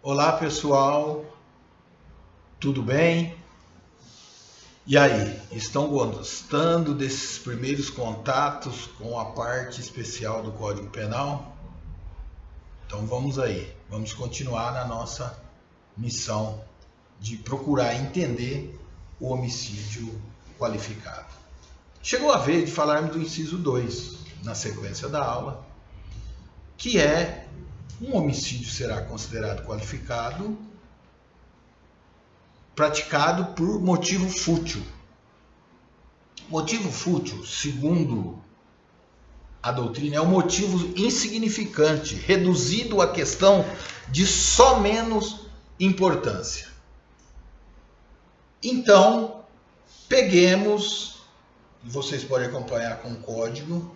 Olá pessoal, tudo bem? E aí, estão gostando desses primeiros contatos com a parte especial do Código Penal? Então vamos aí, vamos continuar na nossa missão de procurar entender o homicídio qualificado. Chegou a vez de falarmos do inciso 2 na sequência da aula, que é: um homicídio será considerado qualificado praticado por motivo fútil. Motivo fútil, segundo a doutrina, é um motivo insignificante, reduzido à questão de só menos importância. Então, peguemos, vocês podem acompanhar com o código,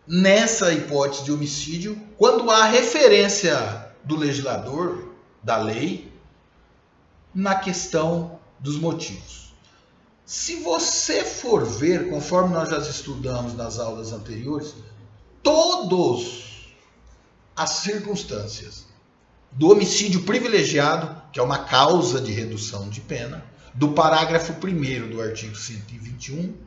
nessa hipótese de homicídio, quando há referência do legislador, da lei, na questão dos motivos. Se você for ver, conforme nós já estudamos nas aulas anteriores, todas as circunstâncias do homicídio privilegiado, que é uma causa de redução de pena, do parágrafo 1º do artigo 121,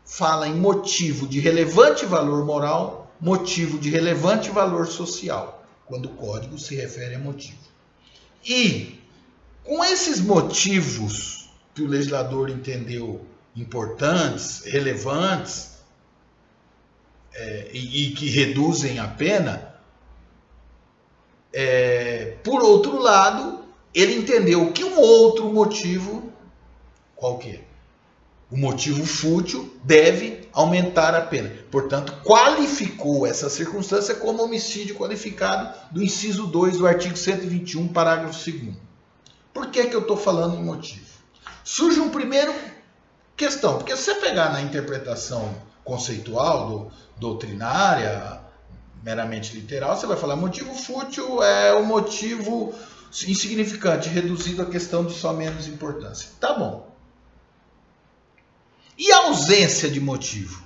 fala em motivo de relevante valor moral, motivo de relevante valor social, quando o código se refere a motivo. E com esses motivos que o legislador entendeu importantes, relevantes e que reduzem a pena, por outro lado, ele entendeu que um outro motivo, qual que é? O motivo fútil deve aumentar a pena. Portanto, qualificou essa circunstância como homicídio qualificado do inciso 2 do artigo 121, parágrafo 2º. Por que eu estou falando em motivo? Surge uma primeira questão, porque se você pegar na interpretação conceitual, doutrinária, meramente literal, você vai falar motivo fútil é o motivo insignificante, reduzido à questão de só menos importância. Tá bom. E a ausência de motivo?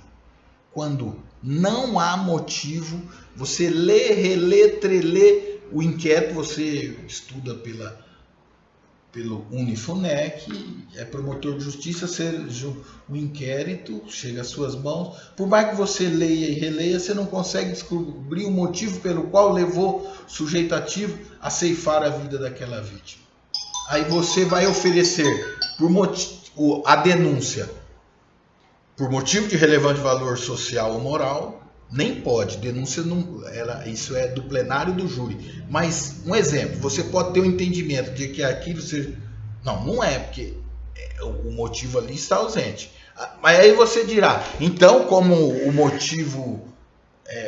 Quando não há motivo, você lê, relê, trelê o inquérito, você estuda pelo Unifunec, é promotor de justiça, o inquérito chega às suas mãos. Por mais que você leia e releia, você não consegue descobrir o motivo pelo qual levou o sujeito ativo a ceifar a vida daquela vítima. Aí você vai oferecer a denúncia por motivo de relevante valor social ou moral. Nem pode, denúncia não, isso é do plenário do júri. Mas, um exemplo, você pode ter um entendimento de que aquilo seja... Não é, porque o motivo ali está ausente. Mas aí você dirá, então, como o motivo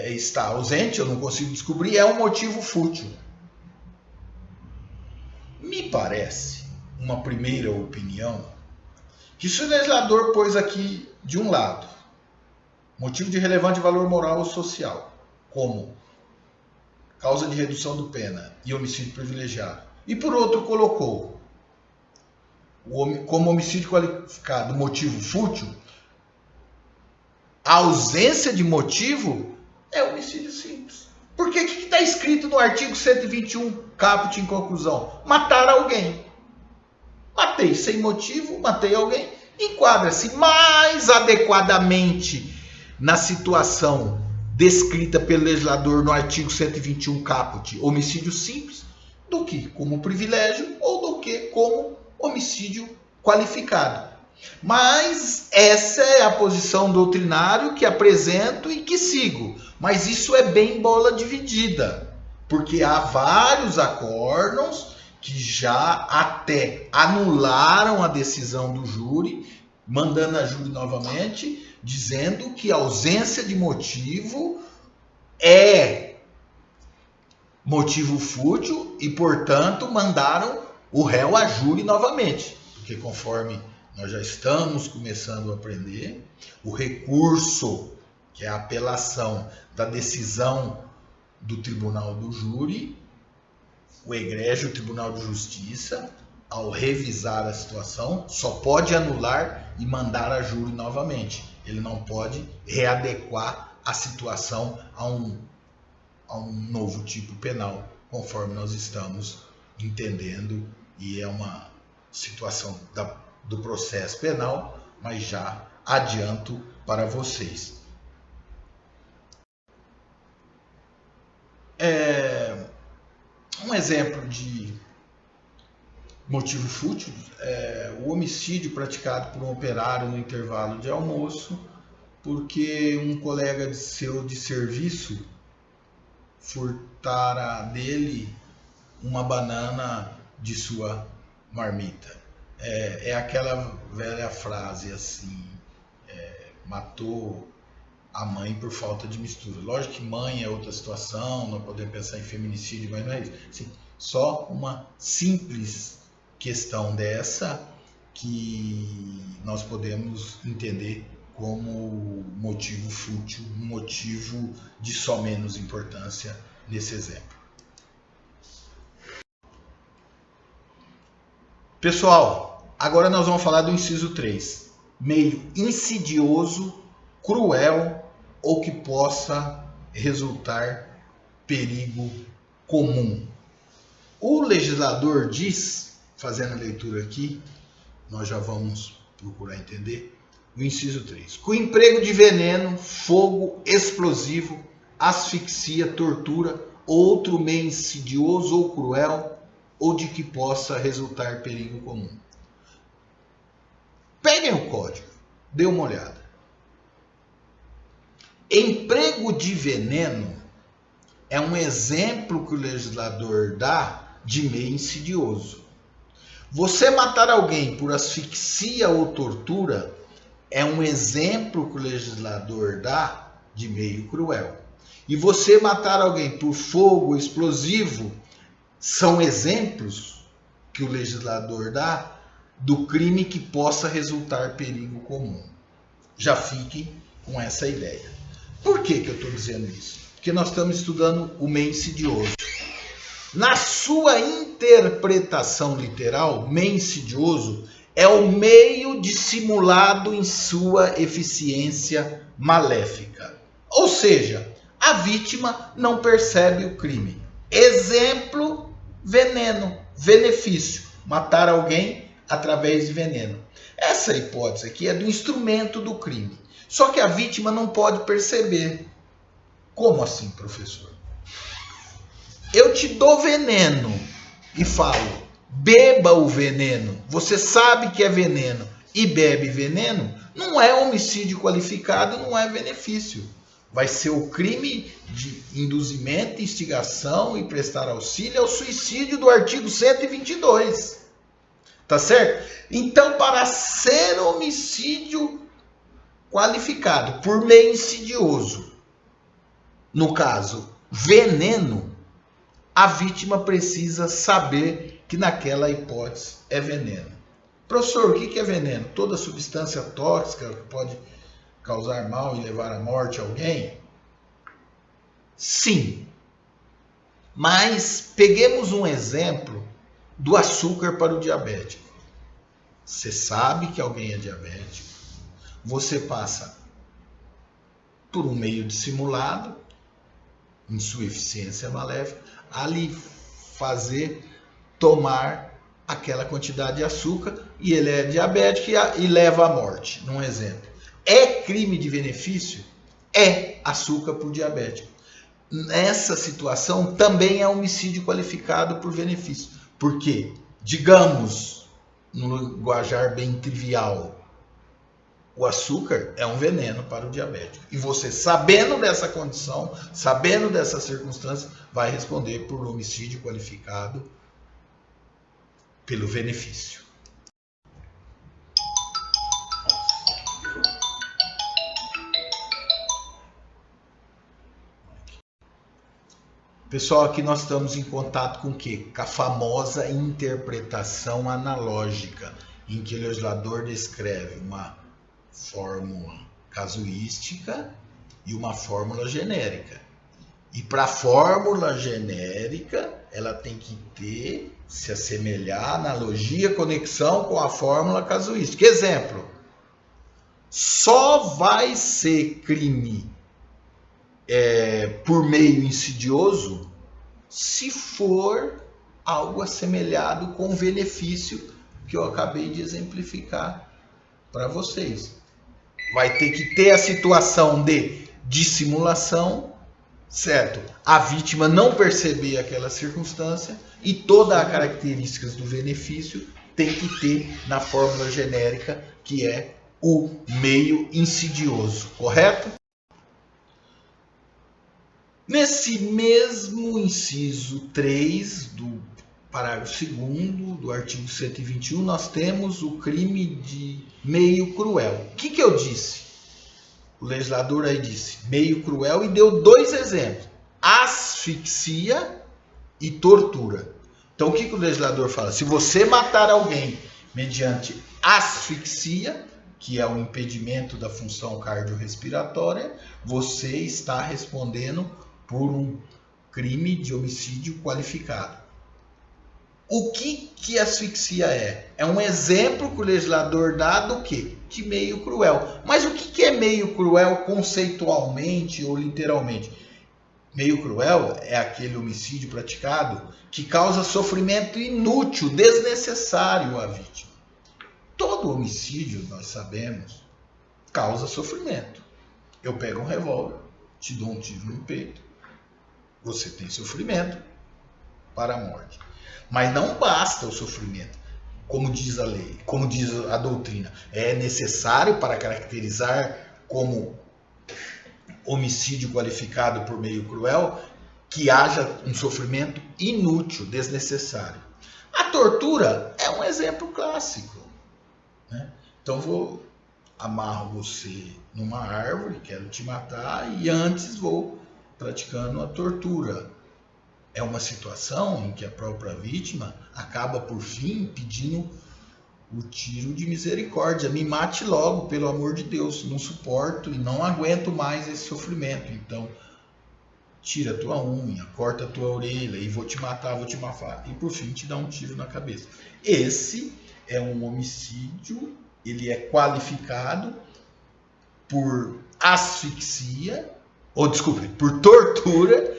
está ausente, eu não consigo descobrir, é um motivo fútil. Me parece, uma primeira opinião, que se o legislador pôs aqui de um lado motivo de relevante valor moral ou social, como causa de redução do pena e homicídio privilegiado, e por outro colocou como homicídio qualificado motivo fútil, a ausência de motivo é homicídio simples. Porque o que está escrito no artigo 121, caput em conclusão? Matar alguém. Matei sem motivo, matei alguém, enquadra-se mais adequadamente na situação descrita pelo legislador no artigo 121 caput, homicídio simples, do que como privilégio ou do que como homicídio qualificado. Mas essa é a posição doutrinária que apresento e que sigo. Mas isso é bem bola dividida, porque há vários acórdãos que já até anularam a decisão do júri, mandando a júri novamente, dizendo que a ausência de motivo é motivo fútil e, portanto, mandaram o réu a júri novamente. Porque, conforme nós já estamos começando a aprender, o recurso, que é a apelação da decisão do tribunal do júri, o egrégio Tribunal de Justiça, ao revisar a situação, só pode anular e mandar a júri novamente. Ele não pode readequar a situação a um novo tipo penal, conforme nós estamos entendendo, e é uma situação do processo penal, mas já adianto para vocês. Um exemplo de motivo fútil é o homicídio praticado por um operário no intervalo de almoço, porque um colega seu de serviço furtara dele uma banana de sua marmita. É aquela velha frase assim, matou a mãe por falta de mistura. Lógico que mãe é outra situação, nós podemos pensar em feminicídio, mas não é isso. Assim, só uma simples questão dessa que nós podemos entender como motivo fútil, um motivo de só menos importância nesse exemplo. Pessoal, agora nós vamos falar do inciso 3. Meio insidioso, cruel ou que possa resultar perigo comum. O legislador diz, fazendo a leitura aqui, nós já vamos procurar entender, o inciso 3. Com emprego de veneno, fogo, explosivo, asfixia, tortura, outro meio insidioso ou cruel, ou de que possa resultar perigo comum. Peguem o código, dê uma olhada. Emprego de veneno é um exemplo que o legislador dá de meio insidioso. Você matar alguém por asfixia ou tortura é um exemplo que o legislador dá de meio cruel. E você matar alguém por fogo explosivo são exemplos que o legislador dá do crime que possa resultar perigo comum. Já fiquem com essa ideia. Por que eu estou dizendo isso? Porque nós estamos estudando o meio insidioso. Na sua interpretação literal, meio insidioso é o meio dissimulado em sua eficiência maléfica. Ou seja, a vítima não percebe o crime. Exemplo, veneno, benefício, matar alguém através de veneno. Essa hipótese aqui é do instrumento do crime. Só que a vítima não pode perceber. Como assim, professor? Eu te dou veneno e falo, beba o veneno. Você sabe que é veneno e bebe veneno? Não é homicídio qualificado, não é benefício. Vai ser o crime de induzimento, instigação e prestar auxílio ao suicídio do artigo 122. Tá certo? Então, para ser homicídio qualificado por meio insidioso, no caso, veneno, a vítima precisa saber que naquela hipótese é veneno. Professor, o que é veneno? Toda substância tóxica que pode causar mal e levar à morte alguém? Sim. Mas peguemos um exemplo do açúcar para o diabético. Você sabe que alguém é diabético, você passa por um meio dissimulado, em sua eficiência maléfica, a lhe fazer tomar aquela quantidade de açúcar e ele é diabético e leva à morte, num exemplo. É crime de benefício? É açúcar por diabético. Nessa situação também é homicídio qualificado por benefício. Porque, digamos, no linguajar bem trivial, o açúcar é um veneno para o diabético. E você, sabendo dessa condição, sabendo dessa circunstância, vai responder por homicídio qualificado pelo benefício. Pessoal, aqui nós estamos em contato com o quê? Com a famosa interpretação analógica, em que o legislador descreve uma fórmula casuística e uma fórmula genérica. E para a fórmula genérica, ela tem que se assemelhar, analogia, conexão com a fórmula casuística. Exemplo, só vai ser crime por meio insidioso, se for algo assemelhado com o benefício que eu acabei de exemplificar para vocês. Vai ter que ter a situação de dissimulação, certo? A vítima não perceber aquela circunstância e todas as características do benefício tem que ter na fórmula genérica, que é o meio insidioso, correto? Nesse mesmo inciso 3 do parágrafo 2º do artigo 121, nós temos o crime de meio cruel. O que eu disse? O legislador aí disse meio cruel e deu 2 exemplos: asfixia e tortura. Então o que o legislador fala? Se você matar alguém mediante asfixia, que é o impedimento da função cardiorrespiratória, você está respondendo por um crime de homicídio qualificado. O que asfixia é? É um exemplo que o legislador dá do quê? De meio cruel. Mas o que é meio cruel conceitualmente ou literalmente? Meio cruel é aquele homicídio praticado que causa sofrimento inútil, desnecessário à vítima. Todo homicídio, nós sabemos, causa sofrimento. Eu pego um revólver, te dou um tiro no peito, você tem sofrimento para a morte. Mas não basta o sofrimento, como diz a lei, como diz a doutrina. É necessário para caracterizar como homicídio qualificado por meio cruel que haja um sofrimento inútil, desnecessário. A tortura é um exemplo clássico, né? Então amarro você numa árvore, quero te matar e antes vou praticando a tortura. É uma situação em que a própria vítima acaba, por fim, pedindo o tiro de misericórdia. Me mate logo, pelo amor de Deus. Não suporto e não aguento mais esse sofrimento. Então, tira a tua unha, corta a tua orelha e vou te matar, vou te matar. E, por fim, te dá um tiro na cabeça. Esse é um homicídio, ele é qualificado por asfixia, ou desculpe, por tortura,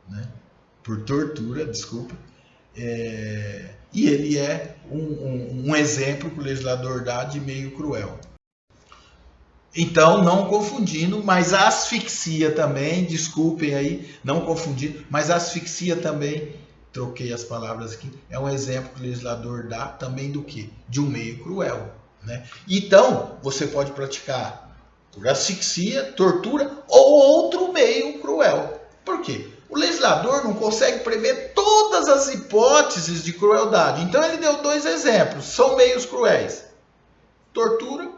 né? Por tortura, desculpa. E ele é um exemplo que o legislador dá de meio cruel. Então, não confundindo, mas a asfixia também, desculpem aí, não confundindo, mas a asfixia também, troquei as palavras aqui, é um exemplo que o legislador dá também do quê? De um meio cruel, né? Então, você pode praticar por asfixia, tortura ou outro meio cruel. Por quê? O legislador não consegue prever todas as hipóteses de crueldade. Então ele deu 2 exemplos, são meios cruéis: tortura,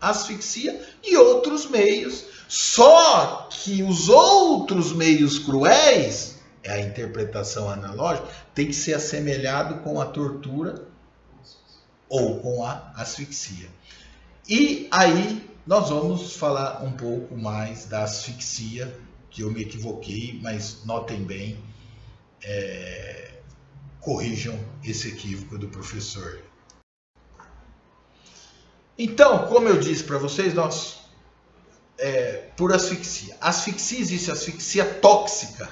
asfixia e outros meios. Só que os outros meios cruéis, é a interpretação analógica, tem que ser assemelhado com a tortura ou com a asfixia. E aí nós vamos falar um pouco mais da asfixia, que eu me equivoquei, mas notem bem, corrijam esse equívoco do professor. Então, como eu disse para vocês, por asfixia. Asfixia, existe asfixia tóxica.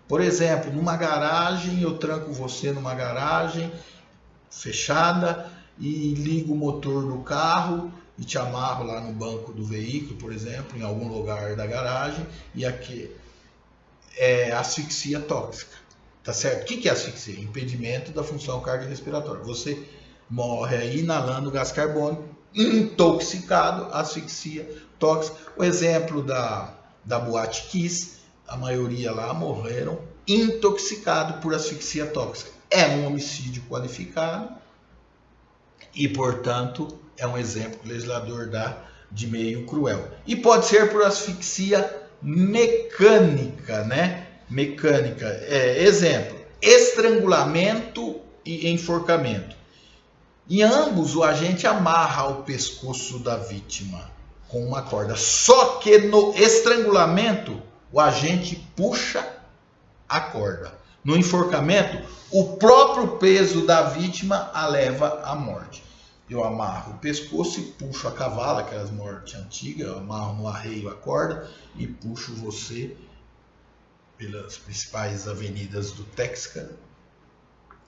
Por exemplo, numa garagem, eu tranco você numa garagem fechada e ligo o motor do carro e te amarro lá no banco do veículo, por exemplo, em algum lugar da garagem, e aqui é asfixia tóxica, tá certo? O que é asfixia? Impedimento da função cardiorrespiratória. Você morre aí inalando gás carbônico, intoxicado, asfixia tóxica. O exemplo da Boate Kiss, a maioria lá morreram intoxicado por asfixia tóxica. É um homicídio qualificado e, portanto, é um exemplo que o legislador dá de meio cruel. E pode ser por asfixia mecânica, né? Mecânica. Exemplo, estrangulamento e enforcamento. Em ambos, o agente amarra o pescoço da vítima com uma corda. Só que no estrangulamento, o agente puxa a corda. No enforcamento, o próprio peso da vítima a leva à morte. eu amarro o pescoço e puxo a cavala, aquelas mortes antigas, eu amarro no arreio a corda e puxo você pelas principais avenidas do Texas,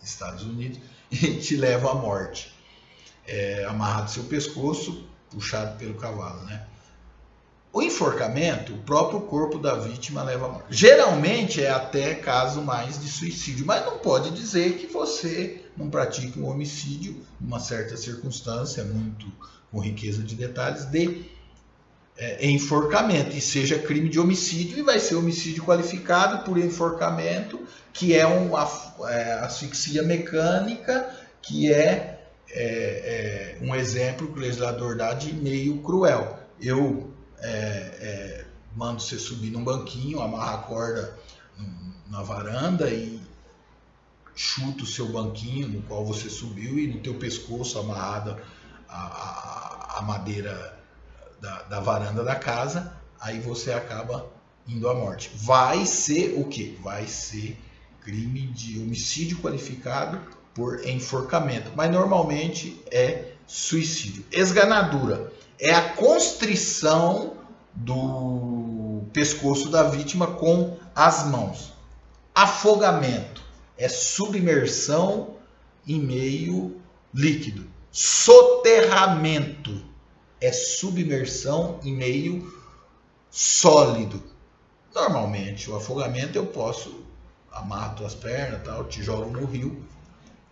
Estados Unidos, e te levo à morte. Amarrado seu pescoço, puxado pelo cavalo, né? O enforcamento, o próprio corpo da vítima leva à morte. Geralmente é até caso mais de suicídio, mas não pode dizer que você não pratique um homicídio, numa certa circunstância, muito com riqueza de detalhes, de enforcamento, e seja crime de homicídio, e vai ser homicídio qualificado por enforcamento, que é uma asfixia mecânica, que é um exemplo que o legislador dá de meio cruel. Eu mando você subir num banquinho, amarra a corda na varanda e chuta o seu banquinho no qual você subiu, e no teu pescoço amarrada a madeira da varanda da casa, aí você acaba indo à morte. Vai ser o quê? Vai ser crime de homicídio qualificado por enforcamento, mas normalmente é suicídio. Esganadura é a constrição do pescoço da vítima com as mãos. Afogamento é submersão em meio líquido. Soterramento é submersão em meio sólido. Normalmente, o afogamento eu posso amarrar tuas pernas, tal, te jogo no rio,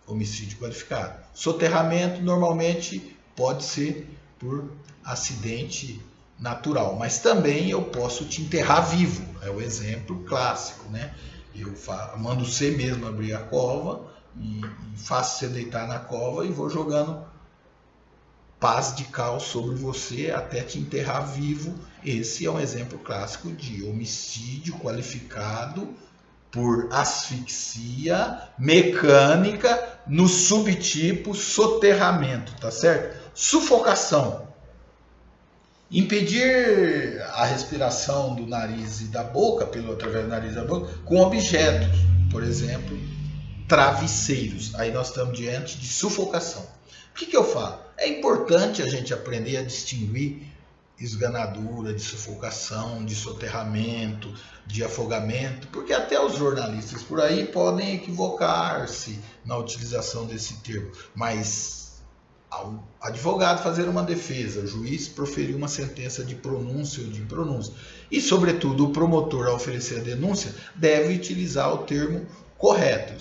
homicídio qualificado. Soterramento normalmente pode ser por acidente natural, mas também eu posso te enterrar vivo, é o exemplo clássico, né? Eu mando você mesmo abrir a cova e faço você deitar na cova e vou jogando pás de cal sobre você até te enterrar vivo. Esse é um exemplo clássico de homicídio qualificado por asfixia mecânica no subtipo soterramento, tá certo? Sufocação. Impedir a respiração do nariz e da boca, através do nariz e da boca, com objetos, por exemplo, travesseiros. Aí nós estamos diante de sufocação. O que eu falo? É importante a gente aprender a distinguir esganadura, de sufocação, de soterramento, de afogamento, porque até os jornalistas por aí podem equivocar-se na utilização desse termo, mas ao advogado fazer uma defesa, o juiz proferir uma sentença de pronúncia ou de impronúncia, e sobretudo o promotor ao oferecer a denúncia deve utilizar o termo correto.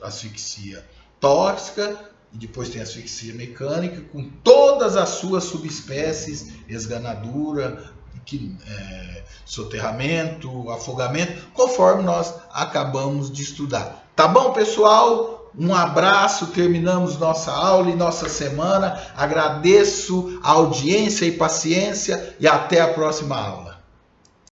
Asfixia tóxica, e depois tem asfixia mecânica, com todas as suas subespécies, esganadura, soterramento, afogamento, conforme nós acabamos de estudar. Tá bom, pessoal? Um abraço, terminamos nossa aula e nossa semana. Agradeço a audiência e paciência e até a próxima aula.